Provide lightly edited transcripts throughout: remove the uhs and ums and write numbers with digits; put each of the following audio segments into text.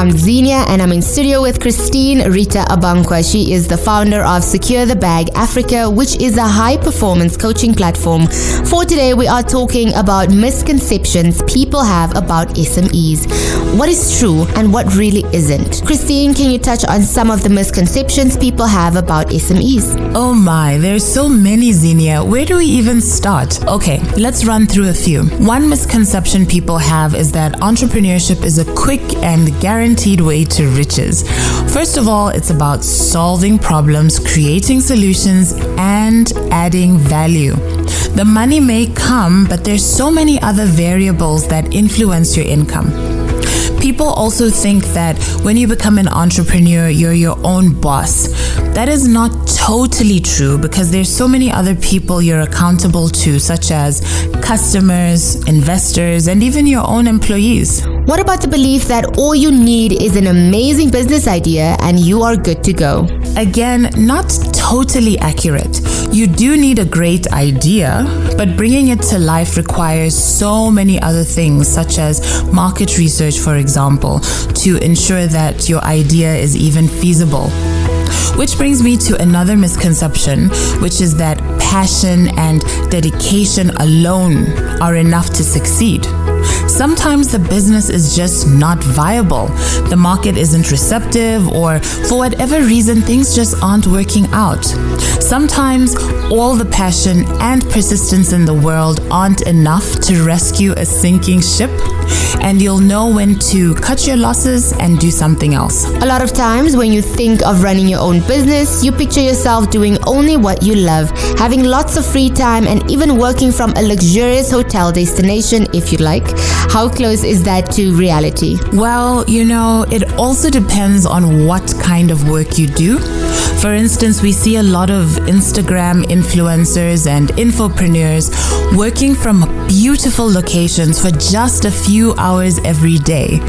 I'm Xenia and I'm in studio with Christine Rita Abankwa. She is the founder of Secure the Bag Africa, which is a high-performance coaching platform. For today, we are talking about misconceptions people have about SMEs. What is true and what really isn't? Christine, can you touch on some of the misconceptions people have about SMEs? Oh my, there's so many, Xenia. Where do we even start? Okay, let's run through a few. One misconception people have is that entrepreneurship is a quick and guaranteed way to riches. First of all, it's about solving problems, creating solutions, and adding value. The money may come, but there's so many other variables that influence your income. People also think that when you become an entrepreneur, you're your own boss. That is not totally true because there's so many other people you're accountable to, such as customers, investors, and even your own employees. What about the belief that all you need is an amazing business idea and you are good to go? Again, not totally accurate. You do need a great idea, but bringing it to life requires so many other things, such as market research, for example, to ensure that your idea is even feasible. Which brings me to another misconception, which is that passion and dedication alone are enough to succeed. Sometimes the business is just not viable. The market isn't receptive, or for whatever reason, things just aren't working out. Sometimes all the passion and persistence in the world aren't enough to rescue a sinking ship, and you'll know when to cut your losses and do something else. A lot of times when you think of running your own business, you picture yourself doing only what you love, having lots of free time, and even working from a luxurious hotel destination if you like. How close is that to reality? Well, it also depends on what kind of work you do. For instance, we see a lot of Instagram influencers and infopreneurs working from beautiful locations for just a few hours every day.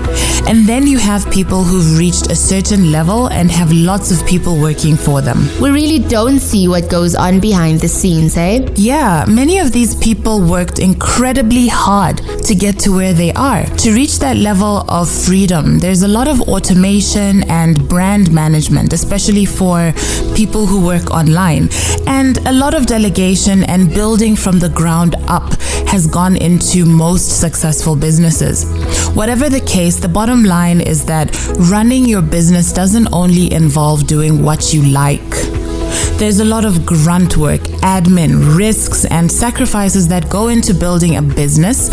And then you have people who've reached a certain level and have lots of people working for them. We really don't see what goes on behind the scenes, eh? Yeah, many of these people worked incredibly hard to get to where they are. To reach that level of freedom, there's a lot of automation and brand management, especially for people who work online. And a lot of delegation and building from the ground up has gone into most successful businesses. Whatever the case, the bottom line is that running your business doesn't only involve doing what you like. There's a lot of grunt work, admin, risks, and sacrifices that go into building a business.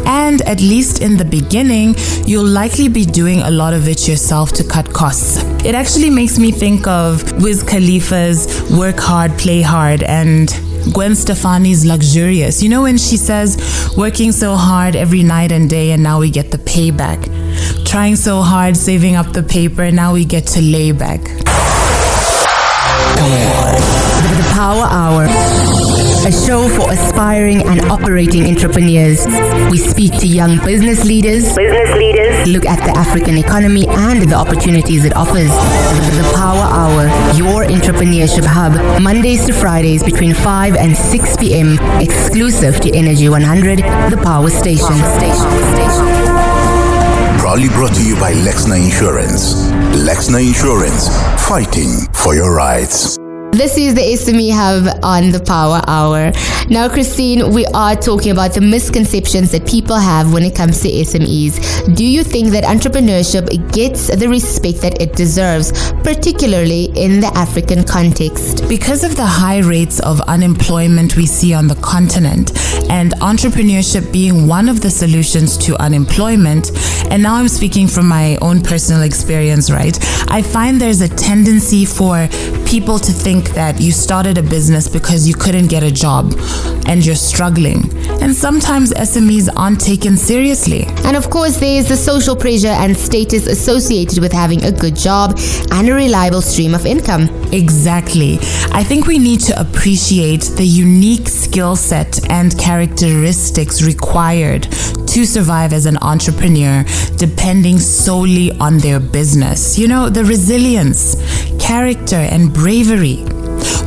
And at least in the beginning, you'll likely be doing a lot of it yourself to cut costs. It actually makes me think of Wiz Khalifa's Work Hard, Play Hard, and Gwen Stefani's Luxurious. You know when she says, working so hard every night and day and now we get the payback. Trying so hard, saving up the paper, now we get to lay back. The Power Hour, a show for aspiring and operating entrepreneurs. We speak to young business leaders, look at the African economy and the opportunities it offers. The Power Hour, your entrepreneurship hub, Mondays to Fridays between 5 and 6 p.m. exclusive to Energy 100, the power station. Proudly brought to you by Lexna Insurance. Lexna Insurance, fighting for your rights. This is the SME Hub on the Power Hour. Now, Christine, we are talking about the misconceptions that people have when it comes to SMEs. Do you think that entrepreneurship gets the respect that it deserves, particularly in the African context? Because of the high rates of unemployment we see on the continent, and entrepreneurship being one of the solutions to unemployment, and now I'm speaking from my own personal experience, right? I find there's a tendency for people to think that you started a business because you couldn't get a job and you're struggling. And sometimes SMEs aren't taken seriously. And of course, there is the social pressure and status associated with having a good job and a reliable stream of income. Exactly. I think we need to appreciate the unique skill set and characteristics required to survive as an entrepreneur, depending solely on their business. The resilience, character, and bravery.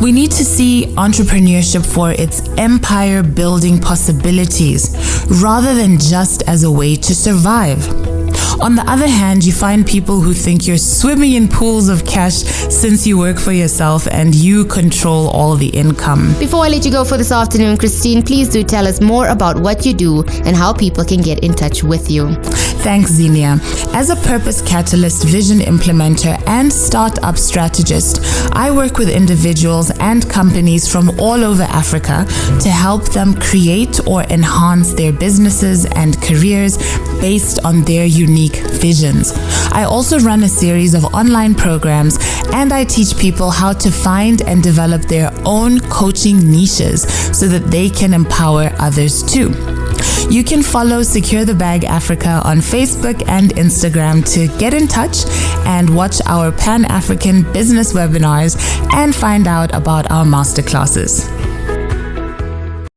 We need to see entrepreneurship for its empire-building possibilities rather than just as a way to survive. On the other hand, you find people who think you're swimming in pools of cash since you work for yourself and you control all the income. Before I let you go for this afternoon, Christine, please do tell us more about what you do and how people can get in touch with you. Thanks, Zelia. As a purpose catalyst, vision implementer, and startup strategist, I work with individuals and companies from all over Africa to help them create or enhance their businesses and careers based on their unique visions. I also run a series of online programs, and I teach people how to find and develop their own coaching niches so that they can empower others too. You can follow Secure the Bag Africa on Facebook and Instagram to get in touch and watch our Pan-African business webinars and find out about our masterclasses.